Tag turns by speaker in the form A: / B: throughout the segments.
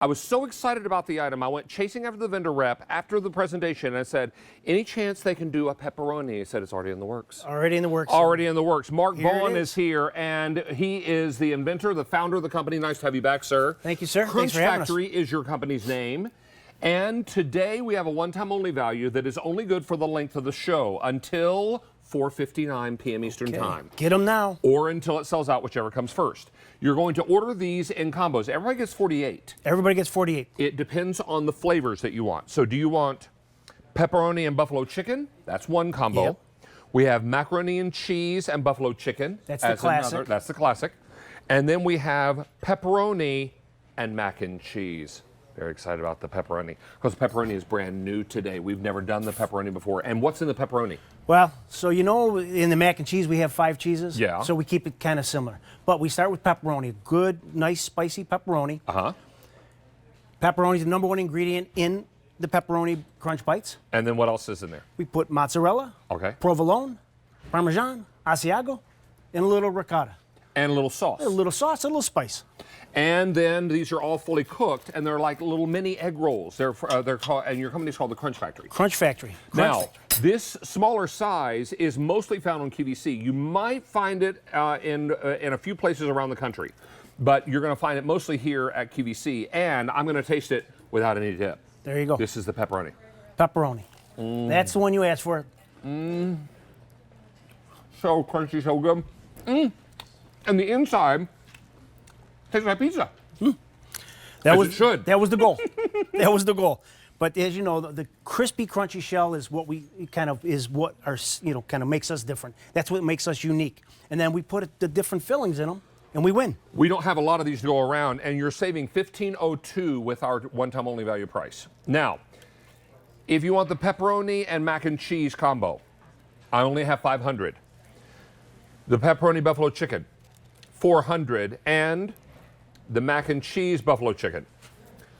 A: I was so excited about the item, I went chasing after the vendor rep after the presentation, and I said, any chance they can do a pepperoni? He said, it's already in the works.
B: Already in the works.
A: Already in the works. Mark
B: Here
A: Bowen
B: it is.
A: is here, and he is the inventor, the founder of the company. Nice to have you back, sir.
B: Thank you, sir.
A: Crunch
B: Thanks for having us.
A: Factory is your company's name. And today we have a one-time only value that is only good for the length of the show until 4:59 p.m. Eastern Time.
B: Get them now.
A: Or until it sells out, whichever comes first. You're going to order these in combos. Everybody gets 48.
B: Everybody gets 48.
A: It depends on the flavors that you want. So do you want pepperoni and buffalo chicken? That's one combo.
B: Yep.
A: We have macaroni and cheese and buffalo chicken.
B: That's the classic.
A: That's the classic. And then we have pepperoni and mac and cheese. Very excited about the pepperoni because pepperoni is brand new today. We've never done the pepperoni before. And what's in the pepperoni?
B: Well, so you know, in the mac and cheese, we have 5 cheeses.
A: Yeah.
B: So we keep it kind of similar. But we start with pepperoni. Good, nice, spicy pepperoni.
A: Uh-huh.
B: Pepperoni is the #1 ingredient in the pepperoni crunch bites.
A: And then what else is in there?
B: We put mozzarella,
A: Okay.
B: provolone, parmesan, asiago, and a little ricotta.
A: And a little sauce.
B: A little sauce, a little spice.
A: And then these are all fully cooked, and they're like little mini egg rolls. They're called, and your company's called the Crunch Factory.
B: Crunch Factory.
A: Now, this smaller size is mostly found on QVC. You might find it in a few places around the country, but you're going to find it mostly here at QVC. And I'm going to taste it without any dip.
B: There you go.
A: This is the pepperoni.
B: Pepperoni. That's the one you asked for.
A: So crunchy, so good. And the inside tastes like pizza.
B: That
A: As
B: was
A: it should.
B: That was the goal. That was the goal. But as you know, the crispy, crunchy shell is what kind of makes us different. That's what makes us unique. And then we put the different fillings in them, and we win.
A: We don't have a lot of these to go around, and you're saving $15.02 with our one-time only value price. Now, if you want the pepperoni and mac and cheese combo, I only have 500. The pepperoni buffalo chicken, 400, and the mac and cheese buffalo chicken.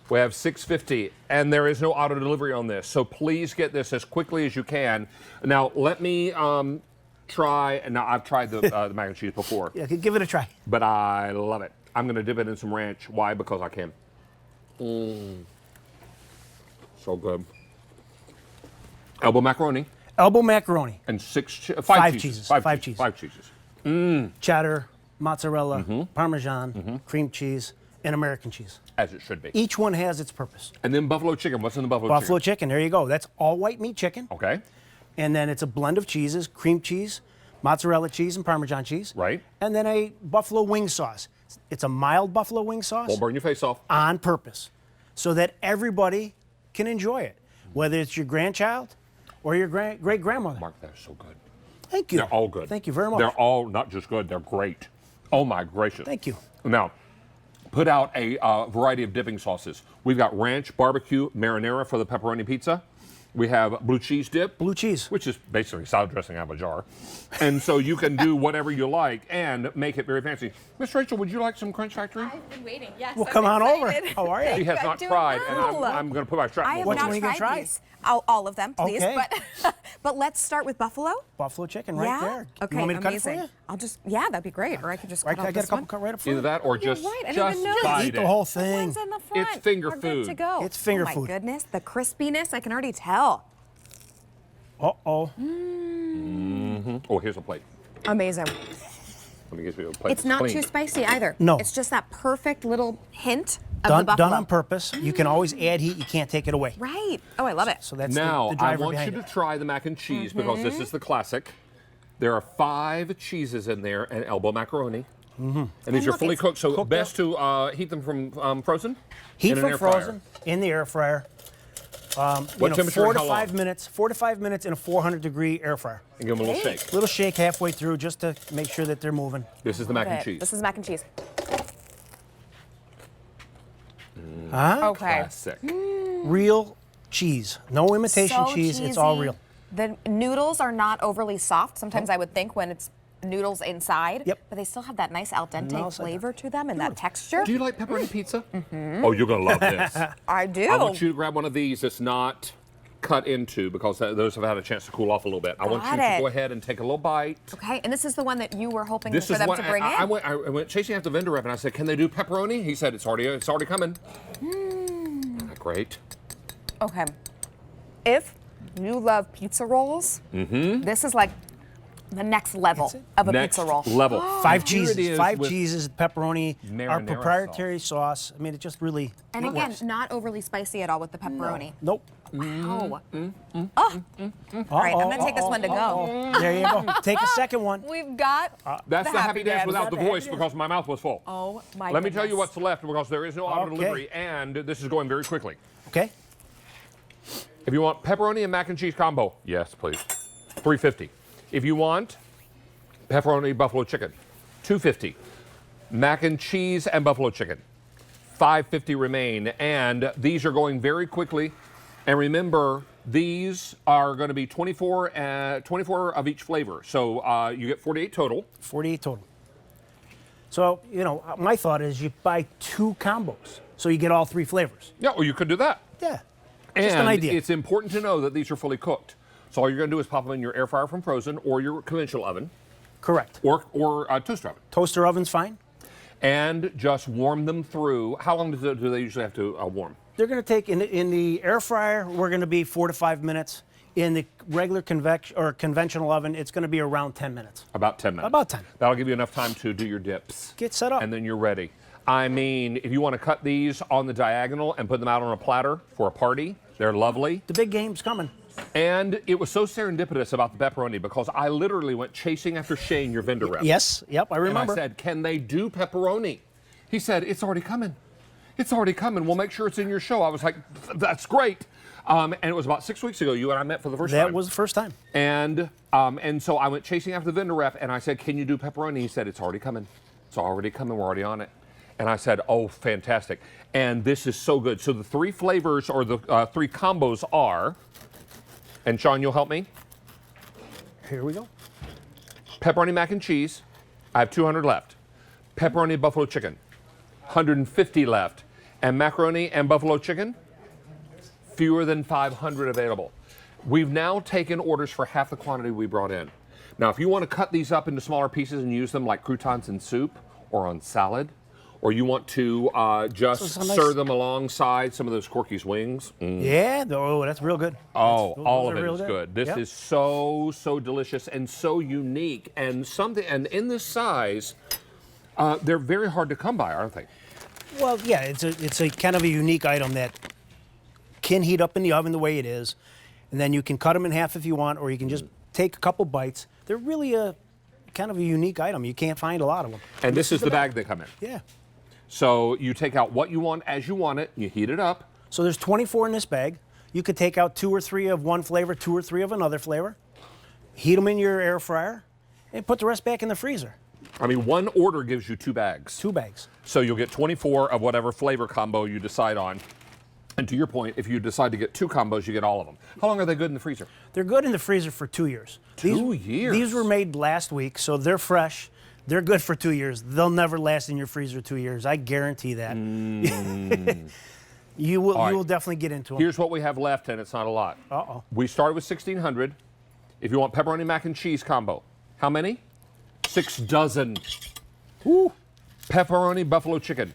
A: We have 650, and there is no auto delivery on this, so please get this as quickly as you can. Now, let me try, and now I've tried the mac and cheese before.
B: Yeah, give it a try.
A: But I love it. I'm going to dip it in some ranch. Why? Because I can. So good. Elbow macaroni.
B: Elbow macaroni.
A: And 5 cheeses.
B: Five cheeses.
A: 5 cheeses.
B: Cheddar, mozzarella, Parmesan, cream cheese, and American cheese.
A: As it should be.
B: Each one has its purpose.
A: And then buffalo chicken. What's in the buffalo chicken?
B: Buffalo chicken, there you go. That's all white meat chicken.
A: Okay.
B: And then it's a blend of cheeses, cream cheese, mozzarella cheese, and Parmesan cheese.
A: Right.
B: And then a buffalo wing sauce. It's a mild buffalo wing sauce.
A: Won't burn your face off.
B: On purpose, so that everybody can enjoy it, whether it's your grandchild or your great-grandmother.
A: Mark, they're so good.
B: Thank you.
A: They're all good.
B: Thank you very much.
A: They're all not just good, they're great. Oh my gracious.
B: Thank you.
A: Now, put out a variety of dipping sauces. We've got ranch, barbecue, marinara for the pepperoni pizza. We have blue cheese dip.
B: Blue cheese.
A: Which is basically salad dressing out of a jar. And so you can do whatever you like and make it very fancy. Miss Rachel, would you like some Crunch Factory?
C: I've been waiting, yes.
B: Well,
C: I'm
B: come on
C: excited.
B: over. How are you?
A: She has
C: I'm
A: not
C: doing
A: tried, and
C: well.
A: I'm going to put my strap
C: I have
B: Which
C: not
B: one are you gonna
C: tried
B: try?
C: these. All of them, please.
B: Okay.
C: But let's start with buffalo.
B: Buffalo chicken right
C: yeah?
B: there.
C: Okay,
B: You want me to
C: amazing.
B: cut it for you?
C: I'll just, that'd be great. Or I could just
B: Right,
C: cut
B: I
C: off
B: got a
C: this
B: couple
C: one.
B: cut right up
A: Either
B: front.
A: that or
C: You're
A: just,
C: right, I didn't even know.
A: bite
B: Eat the
A: it.
B: whole
C: The
B: thing.
C: ones in the front
A: It's finger
C: are
A: food.
C: Good to go.
B: It's finger
C: oh
B: food.
C: my goodness, the crispiness, I can already tell.
B: Uh-oh.
A: Oh, here's a plate.
C: Amazing.
A: Let me get you a plate.
C: It's not
A: clean.
C: too spicy either.
B: No.
C: It's just that perfect little hint of the buffalo.
B: Done on purpose. You can always add heat. You can't take it away.
C: Right. Oh, I love it.
B: So that's
A: Now,
B: the
A: I
B: driver
A: want you
B: behind
A: to
B: it.
A: try the mac and cheese because this is the classic. There are 5 cheeses in there and elbow macaroni. And these are
C: look,
A: fully
C: it's
A: cooked, so
B: cooked
A: best to heat them from frozen?
B: Heat
A: in an
B: from
A: air fryer.
B: frozen in the air fryer.
A: What temperature
B: 4
A: and
B: to
A: how long?
B: 5 minutes. 4 to 5 minutes in a 400-degree air fryer.
A: And give them a little
C: Okay.
A: shake.
B: Little shake halfway through just to make sure that they're moving.
A: This is the mac and
C: Love it.
A: cheese.
C: This is mac and cheese.
B: Huh?
C: Okay.
A: Classic.
B: Real cheese. No imitation
C: So
B: cheese. It's all
C: cheesy.
B: real.
C: The noodles are not overly soft. Sometimes I would think when it's noodles inside.
B: Yep.
C: But they still have that nice al dente
B: No, it's like
C: flavor to them and that texture.
A: Do you like pepperoni pizza? Oh, you're going to love this.
C: I do.
A: I want you to grab one of these that's not cut into because those have had a chance to cool off a little bit. I want you
C: Got
A: to
C: it.
A: go ahead and take a little bite.
C: Okay, and this is the one that you were hoping
A: This
C: for
A: is
C: them
A: what
C: to bring in.
A: I went chasing after the vendor rep and I said, "Can they do pepperoni?" He said, "It's already coming." great?
C: Okay. If you love pizza rolls, this is like the next level of a
A: Next
C: pizza roll.
A: level.
B: Five
A: Here it
B: cheeses,
A: is
B: five
A: with
B: cheeses, pepperoni, our
A: marinara
B: proprietary sauce. I mean, it just really.
C: And
B: it
C: again,
B: works.
C: not overly spicy at all with the pepperoni.
B: Nope.
C: Wow. Oh. All right, I'm gonna take this one to go.
B: There you go. Take a second one.
C: We've got
A: That's the happy dance
C: dabs.
A: without the
B: the happy
A: voice
B: dance.
A: because my mouth was full.
C: Oh my
A: Let me tell you
C: goodness.
A: what's left because there is no auto
B: Okay.
A: delivery and this is going very quickly.
B: Okay.
A: If you want pepperoni and mac and cheese combo, yes, please. $3.50. If you want pepperoni buffalo chicken, $2.50. Mac and cheese and buffalo chicken, $5.50 remain. And these are going very quickly. And remember, these are going to be 24 of each flavor. So you get 48 total.
B: 48 total. So, you know, my thought is you buy 2 combos. So you get all 3 flavors.
A: Yeah, or you could do that.
B: Yeah.
A: And
B: Just an idea.
A: it's important to know that these are fully cooked. So all you're going to do is pop them in your air fryer from frozen or your conventional oven
B: Correct.
A: or toaster oven.
B: Toaster oven's fine.
A: And just warm them through. How long do they usually have to warm?
B: They're going to take, in the air fryer, we're going to be 4 to 5 minutes. In the regular conventional oven, it's going to be around 10 minutes.
A: About 10 minutes.
B: About 10.
A: That'll give you enough time to do your dips.
B: Get set up.
A: And then you're ready. I mean, if you want to cut these on the diagonal and put them out on a platter for a party, they're lovely.
B: The big game's coming.
A: And it was so serendipitous about the pepperoni because I literally went chasing after Shane, your vendor rep.
B: Yes. Yep, I
A: And
B: remember.
A: I said, can they do pepperoni? He said, it's already coming. It's already coming. We'll make sure it's in your show. I was like, that's great. And it was about 6 weeks ago you and I met for the first time.
B: That was the first time.
A: And so I went chasing after the vendor rep and I said, can you do pepperoni? He said, it's already coming. It's already coming. We're already on it. And I said, oh, fantastic. And this is so good. So the 3 flavors or the 3 combos are, and Sean, you'll help me?
B: Here we go.
A: Pepperoni mac and cheese. I have 200 left. Pepperoni buffalo chicken, 150 left. And macaroni and buffalo chicken, fewer than 500 available. We've now taken orders for half the quantity we brought in. Now, if you want to cut these up into smaller pieces and use them like croutons in soup or on salad, or you want to just
B: So nice-
A: serve them alongside some of those Corky's wings.
B: Yeah. Oh, that's real good.
A: Oh,
B: Those
A: all
B: are
A: of it
B: real
A: is
B: good.
A: good. This
B: Yep.
A: is so delicious and so unique and something. And in this size, they're very hard to come by, aren't they?
B: Well, yeah, it's a kind of a unique item that can heat up in the oven the way it is, and then you can cut them in half if you want, or you can just take a couple bites. They're really a kind of a unique item. You can't find a lot of them.
A: And this is the bag they come in.
B: Yeah.
A: So you take out what you want as you want it, you heat it up.
B: So there's 24 in this bag. You could take out 2 or 3 of one flavor, 2 or 3 of another flavor, heat them in your air fryer, and put the rest back in the freezer.
A: I mean, one order gives you 2 bags.
B: 2 bags.
A: So you'll get 24 of whatever flavor combo you decide on. And to your point, if you decide to get 2 combos, you get all of them. How long are they good in the freezer?
B: They're good in the freezer for 2 years.
A: 2 years?
B: These were made last week, so they're fresh. They're good for 2 years. They'll never last in your freezer 2 years. I guarantee that. You will.
A: All right.
B: You will definitely get into them.
A: Here's what we have left, and it's not a lot.
B: Uh-oh.
A: We started with 1,600. If you want pepperoni mac and cheese combo, how many? 6 dozen.
B: Woo.
A: Pepperoni buffalo chicken,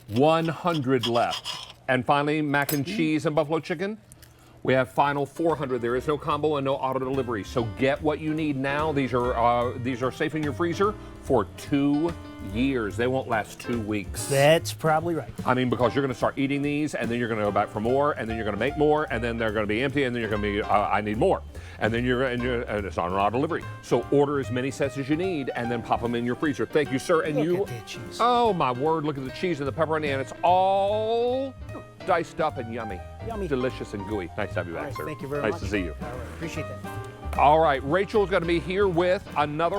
A: 100 left. And finally, mac and cheese and buffalo chicken. We have final 400. There is no combo and no auto delivery. So get what you need now. These are safe in your freezer for 2 years. They won't last 2 weeks.
B: That's probably right.
A: I mean, because you're going to start eating these, and then you're going to go back for more, and then you're going to make more, and then they're going to be empty, and then you're going to be, I need more. And then and it's on an auto delivery. So order as many sets as you need, and then pop them in your freezer. Thank you, sir. And
B: Look at that cheese.
A: Oh my word! Look at the cheese and the pepperoni, and it's all diced up and yummy.
B: Yummy.
A: Delicious and gooey. Nice to have you back,
B: All right,
A: sir.
B: thank you very
A: nice
B: much.
A: to see you.
B: All right, appreciate that.
A: All right, Rachel's going to be here with another